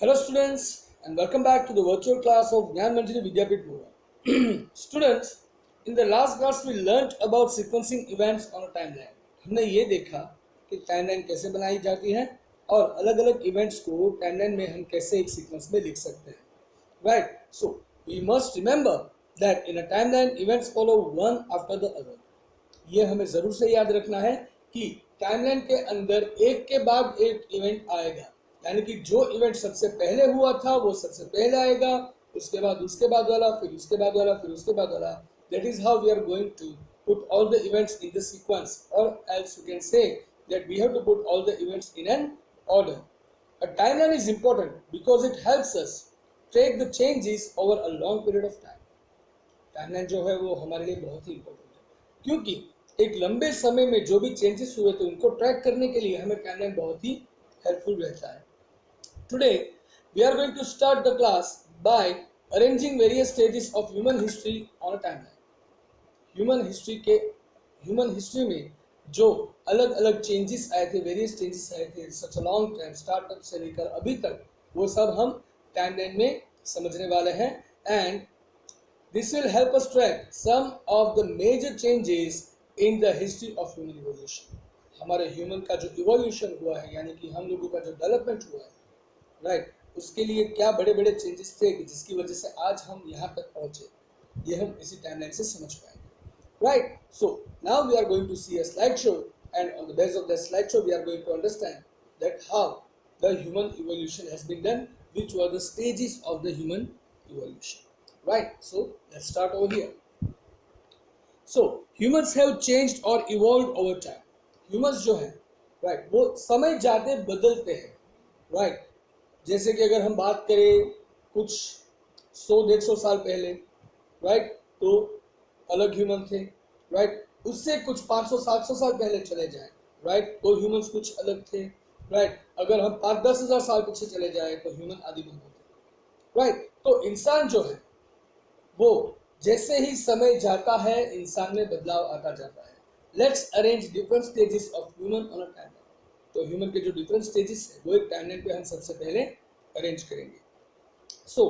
Hello students and welcome back to the virtual class of Gyan Manjari Vidyapit Bhuva. Students, in the last class we learnt about sequencing events on a timeline. हमने ये देखा कि timeline कैसे बनाई जाती है और अलग-अलग इवेंट्स को टाइमलाइन में हम कैसे एक सीक्वेंस में लिख सकते हैं. Right? So we must remember that in a timeline events follow one after the other. ये हमें ज़रूर से याद रखना है कि टाइमलाइन के अंदर एक के बाद एक इवेंट आएगा, यानी कि जो इवेंट सबसे पहले हुआ था वो सबसे पहले आएगा, उसके बाद वाला, फिर उसके बाद वाला, फिर उसके बाद वाला. That is how we are going to put all the events in the sequence, or else you can say that we have to put all the events in an order. A timeline is important because it helps us track the changes over a long period of time. Timeline जो है वो हमारे लिए बहुत ही important है, क्योंकि एक लंबे समय में जो भी चेंजेस हुए थे उनको ट्रैक करने के लिए हमें टाइमलाइन बहुत ही हेल्पफुल रहता है. Today we are going to start the class by arranging various stages of human history on a timeline. Human history में जो अलग अलग चेंजेस आए थे, वेरियस चेंजेस आए थे सच अ लॉन्ग टाइम, स्टार्टअप से लेकर अभी तक, वो सब हम टाइमलाइन में समझने वाले हैं. And this will help us track some of the major changes in the history of human evolution. हमारे ह्यूमन का जो इवोल्यूशन हुआ है, यानी कि हम लोगों का जो डेवलपमेंट हुआ है, राइट, उसके लिए क्या बड़े बड़े चेंजेस थे कि जिसकी वजह से आज हम यहाँ तक पहुँचे, ये हम इसी टाइमलाइन से समझ पाएंगे. Right, so now we are going to see a slide show, and on the base of the slide show we are going to understand that how the human evolution has been done, which were the stages of the human evolution. Right, so let's start over here. So humans have changed or evolved over time. Humans जो है, right, वो समय जाते बदलते हैं. Right, जैसे कि अगर हम बात करें कुछ 100-150 साल पहले, right, तो अलग ह्यूमन थे. right, उससे कुछ 500-700 साल पहले चले जाएं, right, तो ह्यूमंस कुछ अलग थे. right, अगर हम 5-10 हज़ार साल पीछे चले जाएं तो ह्यूमन आदि बन होते. right, तो इंसान जो है वो जैसे ही समय जाता है इंसान में बदलाव आता जाता है. Let's arrange different stages of human on a timeline. तो ह्यूमन के जो डिफरेंट स्टेजेस है वो एक टाइमलाइन पे हम सबसे पहले अरेंज करेंगे. So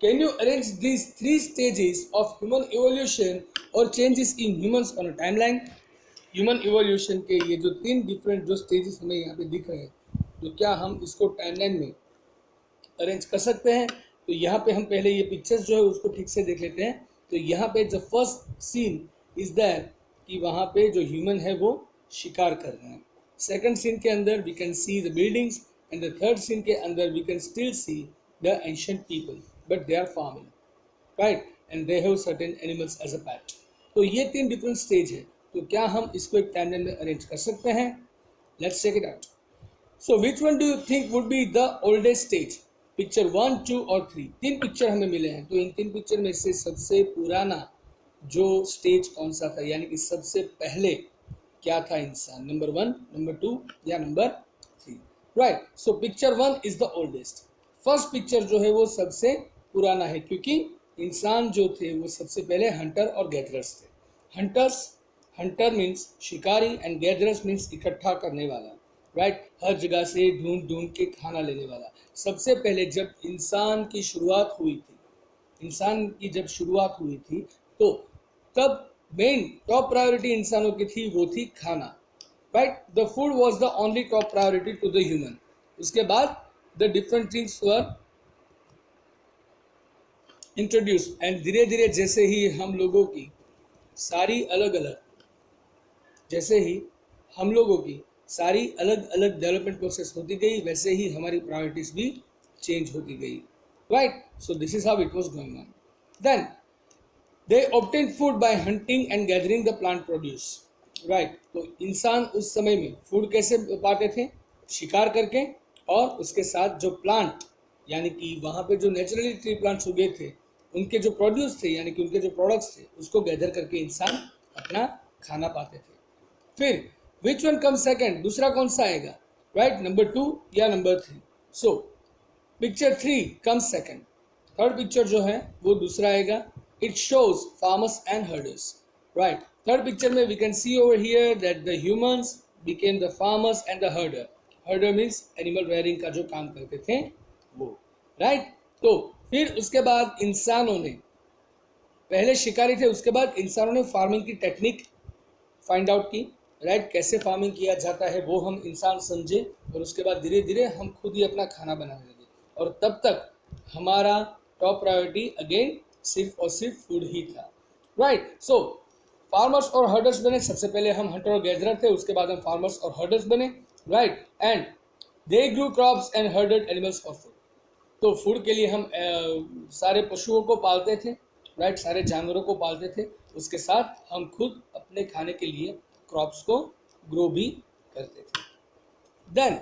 can you arrange these 3 stages of human evolution और changes in humans on a timeline. Human evolution के ये जो 3 डिफरेंट जो स्टेजेस हमें यहाँ पे दिख रहे हैं, तो क्या हम इसको टाइमलाइन में अरेंज कर सकते हैं? तो यहाँ पे हम पहले ये पिक्चर्स जो है उसको ठीक से देख लेते हैं. तो यहाँ पे जो फर्स्ट सीन इज दैट कि वहाँ पे जो ह्यूमन है वो शिकार कर रहे हैं. सेकंड सीन के अंदर we can see the buildings, and the third scene के अंदर we can still see the ancient people, but they are farming, right, and they have certain animals as a pet. तो ये 3 different stage है. तो क्या हम इसको एक टाइमलाइन में अरेंज कर सकते हैं? Let's check it out. So which one do you think would be the oldest stage? Picture 1, 2 और 3, 3 पिक्चर हमें मिले हैं. तो इन 3 पिक्चर में से सबसे पुराना जो स्टेज कौन सा था, यानी कि सबसे पहले क्या था इंसान? नंबर 1, नंबर 2 या number 3? Right, so picture 1 is the oldest. First picture जो है वो सबसे पुराना है, क्योंकि इंसान जो थे वो सबसे पहले हंटर और गैदरर्स थे. हंटर मीन्स शिकारी एंड गैदरर्स मीन्स इकट्ठा करने वाला. राइट, हर जगह से ढूंढ ढूंढ के खाना लेने वाला. सबसे पहले जब इंसान की शुरुआत हुई थी तो तब मेन टॉप प्रायोरिटी इंसानों की थी, वो थी खाना. Right, the food was the only top priority to the human. उसके बाद the different things were introduce, and धीरे धीरे जैसे ही हम लोगों की सारी अलग अलग डेवलपमेंट प्रोसेस होती गई, वैसे ही हमारी प्रायोरिटीज भी चेंज होती गई. Right, so this is how it was going on. Then they obtain food by hunting and gathering the plant produce. Right, तो इंसान उस समय में फूड कैसे पाते थे? शिकार करके, और उसके साथ जो प्लांट, यानी कि वहाँ पे जो नेचुरली ट्री प्लांट्स उगे थे उनके जो प्रोड्यूस थे, यानी कि उनके जो प्रोडक्ट्स थे, उसको गैदर करके इंसान अपना खाना पाते थे. फिर विच वन कम सेकेंड? दूसरा कौन सा आएगा? राइट, नंबर 2 या number 3? So picture 3 come second. Third picture जो है वो दूसरा आएगा. It shows farmers and herders. Right, third picture में we can see over here that the humans became the farmers and the herder. Herder means animal rearing का जो काम करते थे वो. राइट। तो फिर उसके बाद इंसानों ने, पहले शिकारी थे, उसके बाद इंसानों ने फार्मिंग की टेक्निक फाइंड आउट की, राइट। कैसे फार्मिंग किया जाता है वो हम इंसान समझे, और उसके बाद धीरे धीरे हम खुद ही अपना खाना बनाने लगे, और तब तक हमारा टॉप प्रायोरिटी अगेन सिर्फ और सिर्फ फूड ही था, राइट। सो फार्मर्स और हर्डर्स बने, सबसे पहले हम हंटर और गैदरर थे, उसके बाद हम फार्मर्स और हर्डर्स बने, right. And they grew crops and herded animals for food. तो फूड के लिए हम सारे पशुओं को पालते थे, राइट, सारे जानवरों को पालते थे, उसके साथ हम खुद अपने खाने के लिए क्रॉप्स को ग्रो भी करते थे। Then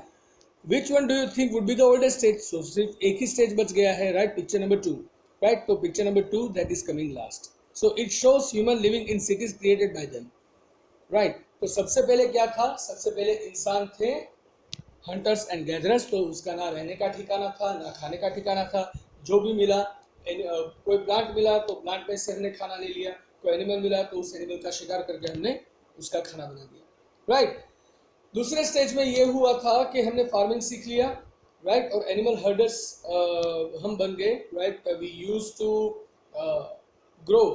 which one do you think would be the oldest stage? So सिर्फ एक ही स्टेज बच गया है, राइट, पिक्चर नंबर 2, राइट। तो picture number 2 that is coming last. So it shows human living in cities created by them, right. तो सबसे पहले क्या था? सबसे पहले इंसान थे हंटर्स एंड गैदरर्स। तो उसका ना रहने का ठिकाना था, ना खाने का ठिकाना था, जो भी मिला, कोई प्लांट मिला तो प्लांट में से हमने खाना ले लिया, कोई एनिमल मिला तो उस एनिमल का शिकार करके हमने उसका खाना बना दिया, राइट। दूसरे स्टेज में ये हुआ था कि हमने फार्मिंग सीख लिया, राइट, और एनिमल हर्डर्स हम बन गए, right. We use to grow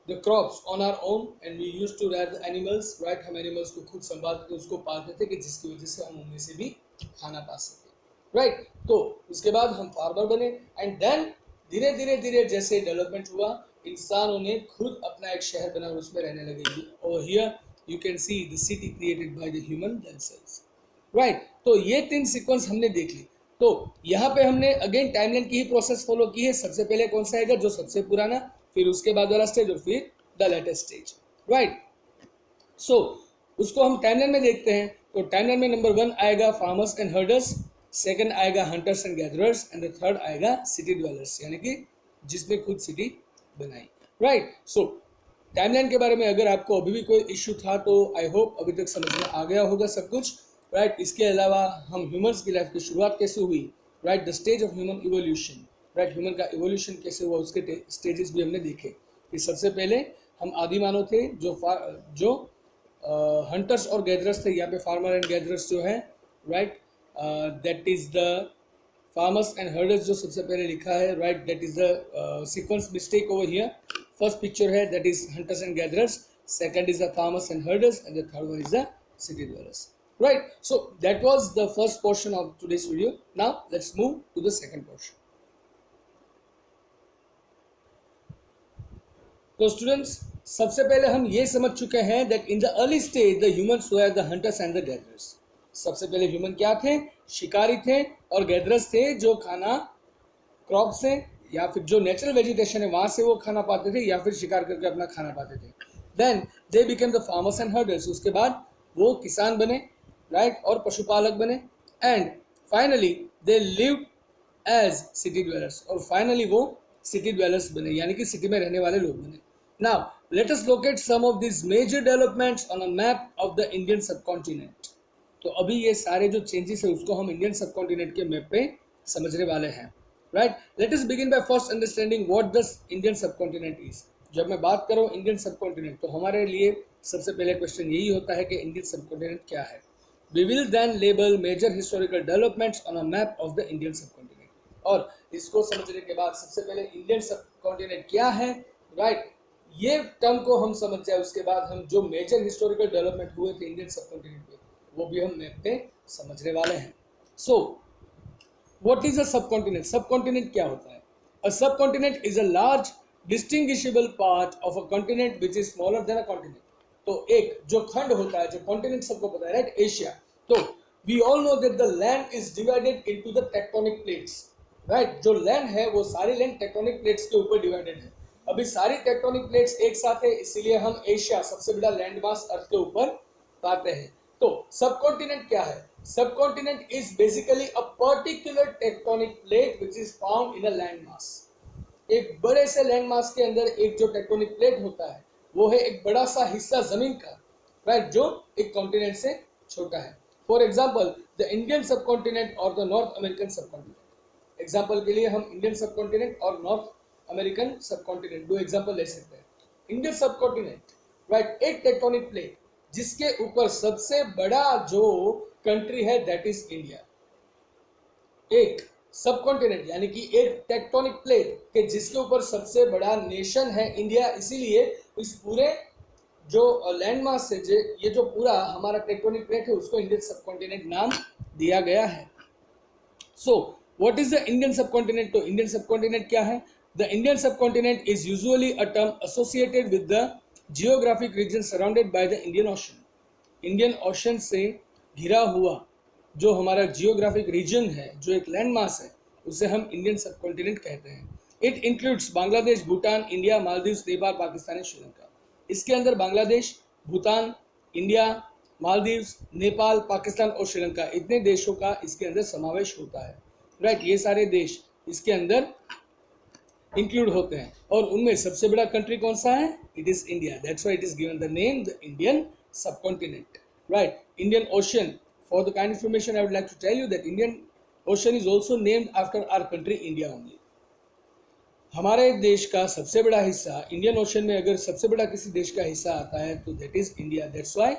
the crops on our own and we used to rear the animals, right। हम एनिमल्स को खुद संभालते थे, उसको पालते थे, कि जिसकी वजह से हम उनमें से भी खाना पा सके, राइट। तो उसके बाद हम फार्मर बने, एंड देन धीरे धीरे धीरे जैसे डेवलपमेंट हुआ, इंसानों ने खुद अपना एक शहर बना और उसमें रहने लगे। और here you can see the city created by the human themselves, right. तो ये 3 सीक्वेंस हमने देख ली। तो यहाँ पे हमने अगेन टाइमलाइन की ही प्रोसेस फॉलो की है। सबसे पहले कौन सा आएगा? जो सबसे पुराना, फिर उसके बाद वाला स्टेज, और फिर द लेटेस्ट स्टेज, राइट। सो उसको हम टाइमलाइन में देखते हैं। तो टाइमलाइन में नंबर 1 आएगा फार्मर्स एंड हर्डर्स, सेकंड आएगा hunters and gatherers, and the third आएगा सिटी ड्वेलर्स, यानी कि जिसने खुद सिटी बनाई, राइट। सो टाइमलाइन के बारे में अगर आपको अभी भी कोई इश्यू था तो आई होप अभी तक समझ में आ गया होगा सब कुछ, राइट। इसके अलावा हम ह्यूमंस की लाइफ की शुरुआत कैसे हुई, right, the stage of human evolution, right, human का इवोल्यूशन कैसे हुआ, उसके स्टेजेस भी हमने देखे। कि सबसे पहले हम आदि मानव थे, जो हंटर्स और गैदरर्स थे। यहाँ पे फार्मर एंड गैदरर्स जो है, right, that is the farmers and herders जो सबसे पहले लिखा है, right, that is the sequence mistake over here. First picture है that is hunters and gatherers, second is the farmers and herders, and the third one is the city dwellers, right? So that was the first portion of today's video. Now let's move to the second portion. तो students, सबसे पहले हम ये समझ चुके हैं that in the early stage the humans were the hunters and the gatherers. सबसे पहले ह्यूमन क्या थे? शिकारी थे, और गैदरर्स थे जो खाना क्रॉप से या फिर जो नेचुरल वेजिटेशन है वहां से वो खाना पाते थे, या फिर शिकार करके अपना खाना पाते थे। Then they became the farmers and herders, उसके बाद वो किसान बने, राइट, और पशुपालक बने, and finally they lived as city dwellers, और फाइनली वो सिटी ड्वेलर्स बने, यानी कि सिटी में रहने वाले लोग बने। Now let us locate some of this major developments on a map of the Indian subcontinent. तो अभी ये सारे जो चेंजेस है उसको हम इंडियन सबकॉन्टिनेंट के मैप पे समझने वाले हैं, right. Let us begin by first understanding what the Indian subcontinent is. जब मैं बात करूं इंडियन सबकॉन्टिनेंट, तो हमारे लिए सबसे पहले क्वेश्चन यही होता है कि इंडियन सबकॉन्टिनेंट क्या है। We will then label major historical developments on a map of the Indian subcontinent. और इसको समझने के बाद सबसे पहले इंडियन सबकॉन्टिनेंट क्या है, राइट, ये टर्म को हम समझ जाए, उसके बाद हम जो मेजर हिस्टोरिकल डेवलपमेंट हुए थे इंडियन सबकॉन्टिनेंट पे वो भी हम मैप पे समझने वाले हैं। So what is a subcontinent? Subcontinent क्या होता है? A subcontinent is a large distinguishable part of a continent which is smaller than a continent. तो एक जो खंड होता है, जो कॉन्टिनेंट सबको पता है, राइट, एशिया। तो we all know that the land is divided into the tectonic plates, right. जो लैंड है वो सारी लैंड टेक्टोनिक प्लेट्स के ऊपर डिवाइडेड है। अभी सारी टेक्टोनिक प्लेट्स एक साथ है, इसीलिए हम एशिया, सबसे बड़ा लैंड मास अर्थ के ऊपर पाते हैं। तो सबकॉन्टिनेंट क्या है? Subcontinent is basically a particular tectonic plate which is found in a land mass. एक बड़े से लैंड मास के अंदर एक जो टेक्टोनिक प्लेट होता है वो है एक बड़ा सा हिस्सा जमीन का, राइट, जो एक कॉन्टिनेंट से छोटा है। For example the Indian subcontinent और the North American subcontinent. Example के लिए हम इंडियन सबकॉन्टिनेंट और नॉर्थ अमेरिकन सबकॉन्टिनेंट दो एग्जांपल ले सकते हैं। इंडियन सबकॉन्टिनेंट, राइट, एक टेक्टोनिक प्लेट जिसके ऊपर सबसे बड़ा जो कंट्री है दैट इज इंडिया। एक सब कॉन्टिनेंट यानी कि एक टेक्टोनिक प्लेट के जिसके ऊपर सबसे बड़ा नेशन है इंडिया, इसीलिए इस पूरे जो लैंड मास है ये जो पूरा हमारा टेक्टोनिक प्लेट है उसको इंडियन सब कॉन्टिनेंट नाम दिया गया है। So what is the Indian subcontinent? तो इंडियन सब कॉन्टिनेंट क्या है? The Indian subcontinent is usually a term associated with the geographic region surrounded by the Indian Ocean. Indian Ocean से घिरा हुआ जो हमारा जियोग्राफिक रीजन है, जो एक लैंड मास है, उसे हम इंडियन सब कॉन्टिनेंट कहते हैं। It includes Bangladesh, Bhutan, India, Maldives, Nepal, Pakistan, Sri Lanka. इसके अंदर बांग्लादेश, भूटान, इंडिया, मालदीव्स, नेपाल, पाकिस्तान और श्रीलंका इतने देशों का इसके अंदर समावेश होता है। राइट, ये सारे देश इसके अंदर इंक्लूड होते हैं और उनमें सबसे बड़ा कंट्री कौन सा है? It is India. That's why it is given the name the Indian subcontinent. Right, Indian ocean, for the kind of information I would like to tell you that Indian Ocean is also named after our country India only. हमारे देश का सबसे बड़ा हिस्सा Indian ocean में अगर सबसे बड़ा किसी देश का हिस्सा आता है तो that is India. That's why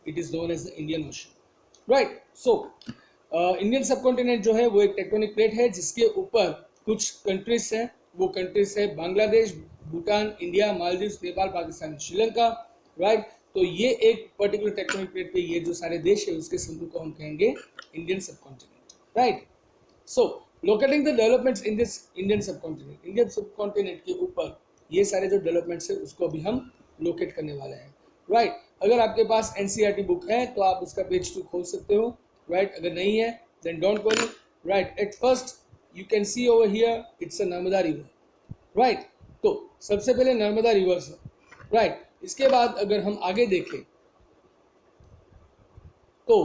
it is known as the Indian Ocean. Right, so Indian subcontinent जो है वो एक टेक्टोनिक प्लेट है जिसके ऊपर कुछ कंट्रीज हैं। वो कंट्रीज है बांग्लादेश, भूटान, इंडिया, मालदीव्स, नेपाल, पाकिस्तान, श्रीलंका। राइट, तो ये एक पर्टिकुलर टेक्टोनिक प्लेट पे ये जो सारे देश है उसके समूह को हम कहेंगे Indian subcontinent. Right, so locating the developments in this Indian subcontinent. Indian subcontinent के ऊपर ये सारे जो डेवलपमेंट्स है उसको अभी हम लोकेट करने वाले हैं। राइट, अगर आपके पास एनसीईआरटी बुक है तो आप उसका पेज 2 खोल सकते हो। राइट, अगर नहीं है then don't worry. Right, at first you can see over here it's a Narmada river. Right, तो सबसे पहले नर्मदा रिवर है। राइट, इसके बाद अगर हम आगे देखें तो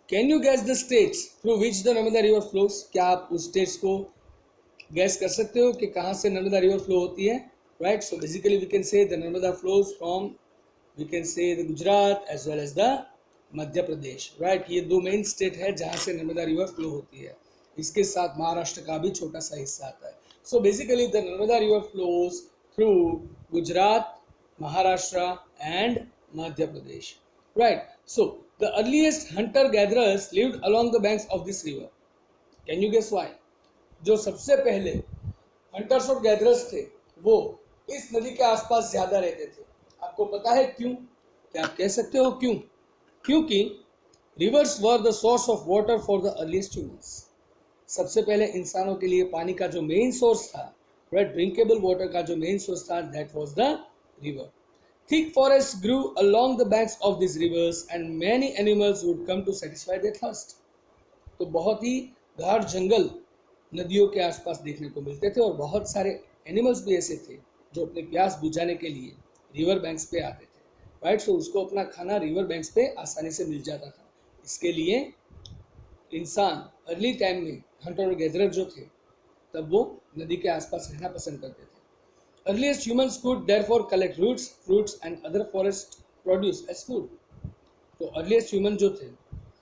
can you gas the states through which the Narmada river flows? क्या आप उस स्टेट्स को गैस कर सकते हो कि कहां से नर्मदा रिवर फ्लो होती है? Right, so basically we can say the Narmada flows from, we can say the Gujarat as well as the Madhya Pradesh. Right, ये दो मेन स्टेट है जहां से नर्मदा रिवर फ्लो होती है। इसके साथ महाराष्ट्र का भी छोटा सा हिस्सा आता है। So basically the Narmada river flows through Gujarat, Maharashtra and Madhya Pradesh. Right. So the earliest hunter-gatherers lived along the banks of this river. Can you guess why? जो सबसे पहले हंटर्स और गैदरर्स थे वो इस नदी के आसपास ज्यादा रहते थे। आपको पता है क्यों? क्या आप कह सकते हो क्यों? क्योंकि rivers were the source of water for the earliest humans. सबसे पहले इंसानों के लिए पानी का जो मेन सोर्स था, राइट, ड्रिंकेबल वाटर का जो मेन सोर्स था, that was the river. Thick forest grew along the banks of this rivers and many animals would come to satisfy their thirst. तो बहुत ही गाढ़ जंगल नदियों के आसपास देखने को मिलते थे और बहुत सारे एनिमल्स भी ऐसे थे जो अपने प्यास बुझाने के लिए रिवर बैंक्स पे आते थे। राइट, सो उसको अपना खाना रिवर बैंक्स पे आसानी से मिल जाता था। इसके लिए इंसान अर्ली टाइम में हंटर और गैदरर जो थे तब वो नदी के आसपास रहना पसंद करते थे। Earliest humans could therefore collect roots, fruits and other forest produce as food. तो अर्लीस्ट ह्यूमन जो थे,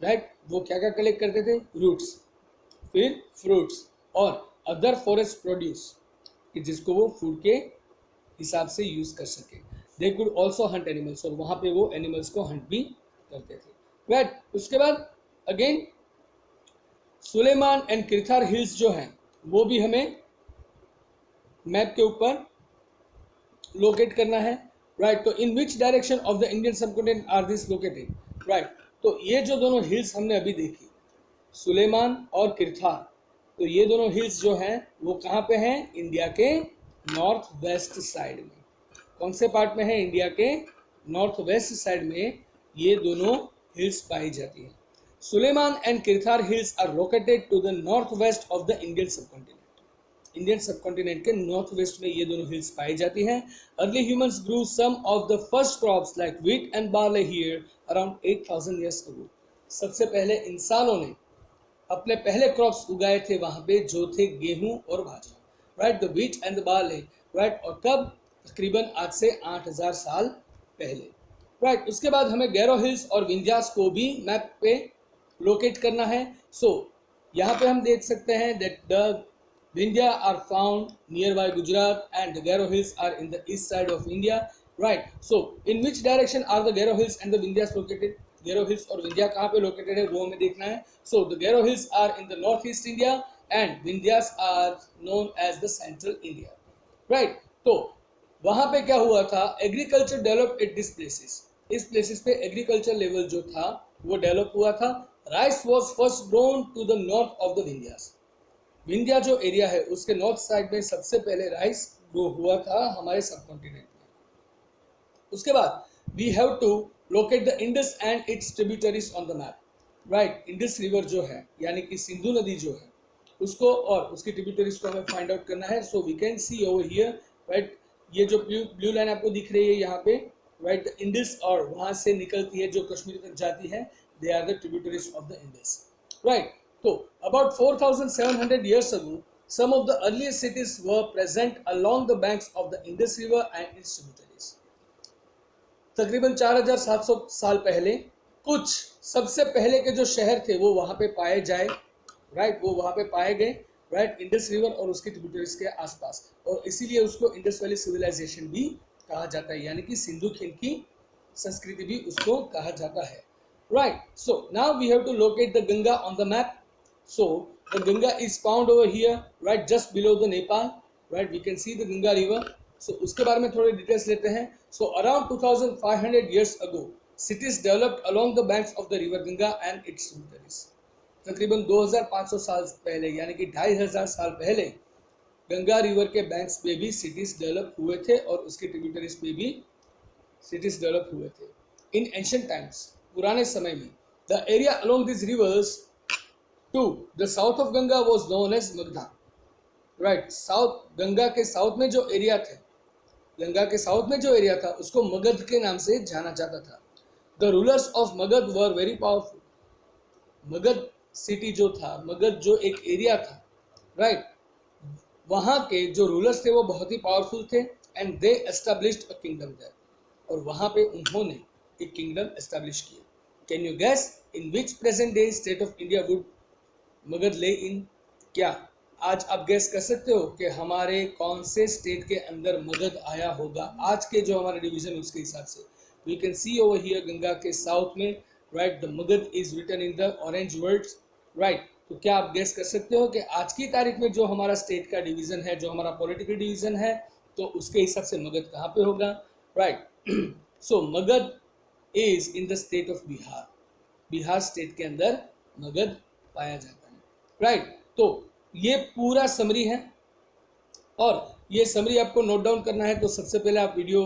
राइट, वो क्या क्या कलेक्ट करते थे? रूट्स, फिर फ्रूट्स और अदर फॉरेस्ट प्रोड्यूस, कि जिसको वो फूड के हिसाब से यूज कर सके। They could also Hunt animals, और वहाँ पे वो एनिमल्स को हंट भी करते थे। राइट, उसके बाद अगेन सुलेमान एंड किरथार हिल्स जो हैं वो भी हमें मैप के ऊपर लोकेट करना है। राइट, तो in which direction of the Indian subcontinent are this located? Right, तो ये जो दोनों हिल्स हमने अभी देखी, सुलेमान और किरथार, तो ये दोनों हिल्स जो हैं वो कहाँ पे हैं? इंडिया के नॉर्थ वेस्ट साइड में। कौन से पार्ट में है? इंडिया के नॉर्थ वेस्ट साइड में ये दोनों हिल्स पाई जाती हैं। Suleiman and Kirthar hills are located to the northwest of the Indian subcontinent. Indian subcontinent के नॉर्थ वेस्ट में ये दोनों हिल्स पाई जाती हैं। Early humans grew some of the first crops like wheat and barley here around 8000 years ago. सबसे पहले इंसानों ने अपने पहले क्रॉप्स उगाए थे वहां पे जो थे गेहूं और बाजरा। Right, the wheat and the barley. Right, और कब? तकरीबन आज से 8000 साल पहले। राइट, उसके बाद हमें गैरो हिल्स और विंध्यास को भी मैप पे लोकेट करना है। सो यहाँ पे हम देख सकते हैं that the Vindhya are found near by Gujarat and the Garo hills are in the east side of India. Right, so in which direction are the Garo hills and the Vindhyas located? Garo hills और विंध्या कहाँ पे लोकेटेड है वो हमें देखना है. So the Garo hills are in the north east India and Vindhyas are known as the central India. Right. तो वहां पे क्या हुआ था, agriculture develop at this places. इस प्लेसेस पे एग्रीकल्चर लेवल जो था वो डेवलप हुआ था. Rice was first grown to the north of the Vindhyas. Vindhya जो एरिया है उसके नॉर्थ साइड में सबसे पहले राइस ग्रो हुआ था हमारे सब कॉन्टिनेंट में. उसके बाद we have to locate the Indus and its tributaries on the map. Right. Indus river जो है यानी कि सिंधु नदी जो है उसको और उसकी ट्रिब्यूटरीज को हमें फाइंड आउट करना है. So we can see over here. Right. ये जो ब्लू लाइन आपको दिख रही है यहाँ पे, राइट, द इंडस और वहां से निकलती है जो कश्मीर तक जाती है, they are the tributaries of the Indus. Right. तो about 4,700 years ago, some of the earliest cities were present along the banks of the Indus River and its tributaries. तकरीबन 4,700 साल पहले कुछ सबसे पहले के जो शहर थे वो वहां पे पाए जाए. राइट. वो वहां पे पाए गए. राइट. इंडस रिवर और उसके ट्रिब्यूटरीज के आसपास, और इसीलिए उसको इंडस वैली सिविलाइजेशन भी कहा जाता है, यानी कि सिंधु खींद की संस्कृति भी उसको कहा जाता है. Right. So now we have to locate the Ganga on the map. So the Ganga is found over here, right, just below the Nepal. Right, we can see the Ganga river. So उसके बारे में थोड़े details लेते हैं. So around 2,500 years ago, cities developed along the banks of the river Ganga and its tributaries. तकरीबन 2,500 साल पहले यानी कि 2,500 साल पहले गंगा रिवर के बैंक्स पे भी सिटीज डेवलप हुए थे और उसके ट्रिब्यूटरीज पे भी सिटीज डेवलप हुए थे. इन एंशिएंट टाइम्स, पुराने समय में, the area along this reverse to the south of Ganga was known as Magda. Right. South Ganga के साउथ में जो एरिया थे, गंगा के साउथ में जो एरिया था उसको मगध के नाम से जाना जाता था. The rulers of Magad were very powerful. Magadh city जो था, मगध जो एक एरिया था, राइट, वहाँ के जो रूलर्स थे वो बहुत ही पावरफुल थे. And they established a kingdom there. और वहाँ पे उन्होंने एक किंगडम एस्टैब्लिश किया. Can you guess in which present day state of India would Magadha lie in? क्या आज आप गैस कर सकते हो कि हमारे कौन से स्टेट के अंदर मगध आया होगा आज के जो हमारे डिवीजन उसके हिसाब से? We can see over here Ganga के साउथ में, right, the Magadha is written in the orange words. Right. तो क्या आप गैस कर सकते हो कि आज की तारीख में जो हमारा स्टेट का डिवीजन है, जो हमारा पॉलिटिकल डिवीजन है, तो उसके हिसाब से मगध कहाँ पे होगा? Right. So Magadh is in the state of Bihar. Bihar state के अंदर मगध पाया जाता है. राइट. तो ये पूरा समरी है और ये समरी आपको नोट डाउन करना है. तो सबसे पहले आप वीडियो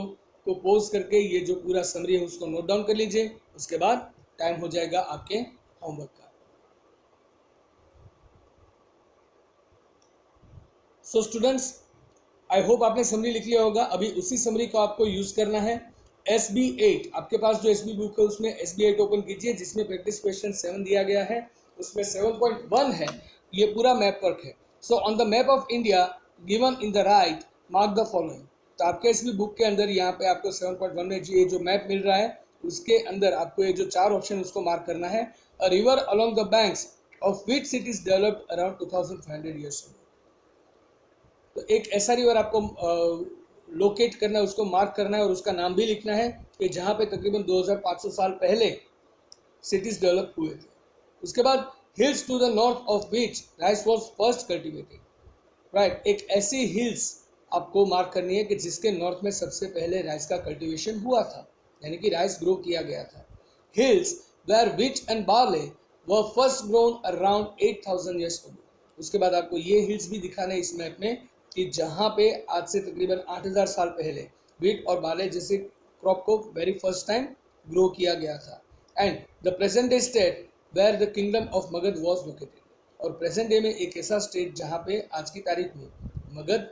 को पॉज करके ये जो पूरा समरी है उसको नोट डाउन कर लीजिए. उसके बाद टाइम हो जाएगा आपके होमवर्क का. सो स्टूडेंट्स, आई होप आपने समरी लिख लिया होगा. अभी उसी समरी को आपको यूज करना है. SB8 आपके पास जो SB बुक है उसमें SB8 ओपन कीजिए जिसमें प्रैक्टिस क्वेश्चन 7 दिया गया है. उसमें 7.1 है. ये पूरा मैप वर्क है. So on the map of India given in the right mark the following. तो आपके SB बुक के अंदर यहाँ पे आपको 7.1 में ये जो मैप मिल रहा है उसके अंदर आपको ये जो 4 ऑप्शन उसको मार्क करना है. A river along the banks of which cities developed around 2,500 years ago. तो एक ऐसा रिवर आपको लोकेट करना है, उसको मार्क करना है और उसका नाम भी लिखना है कि जहाँ पे तकरीबन 2,500 साल पहले सिटीज डेवलप हुए थे. उसके बाद hills to the north of which rice was first cultivated. Right. एक ऐसी हिल्स आपको मार्क करनी है कि जिसके नॉर्थ में सबसे पहले राइस का कल्टीवेशन हुआ था, यानी कि राइस ग्रो किया गया था. Hills where wheat and barley were first grown around 8,000 years ago. उसके बाद आपको ये हिल्स भी दिखाना है इस मैप में कि जहाँ पे आज से तकरीबन 8,000 साल पहले व्हीट और बार्ले जैसे क्रॉप को वेरी फर्स्ट टाइम ग्रो किया गया था. And the present day state where the kingdom of Magadha was located. और प्रेजेंट डे में एक ऐसा स्टेट जहाँ पे आज की तारीख में मगध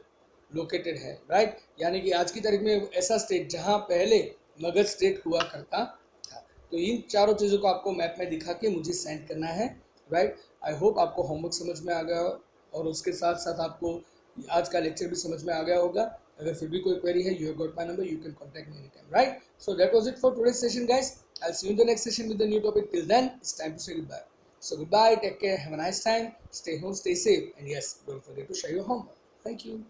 लोकेटेड है. राइट. यानी कि आज की तारीख में ऐसा स्टेट जहाँ पहले मगध स्टेट हुआ करता था. तो इन चारों चीज़ों को आपको मैप में दिखा के मुझे सेंड करना है. राइट. आई होप आपको होमवर्क समझ में आ गया और उसके साथ साथ आपको आज का लेक्चर भी समझ में आ गया होगा. अगर फिर भी कोई क्वेरी है, you have got my number, you can contact me any time. Right. So that was it for today's session guys. I'll see you in the next session with the new topic. Till then, it's time to say goodbye. So goodbye, take care, have a nice time, stay home, stay safe, and yes, don't forget to share your homework. Thank you.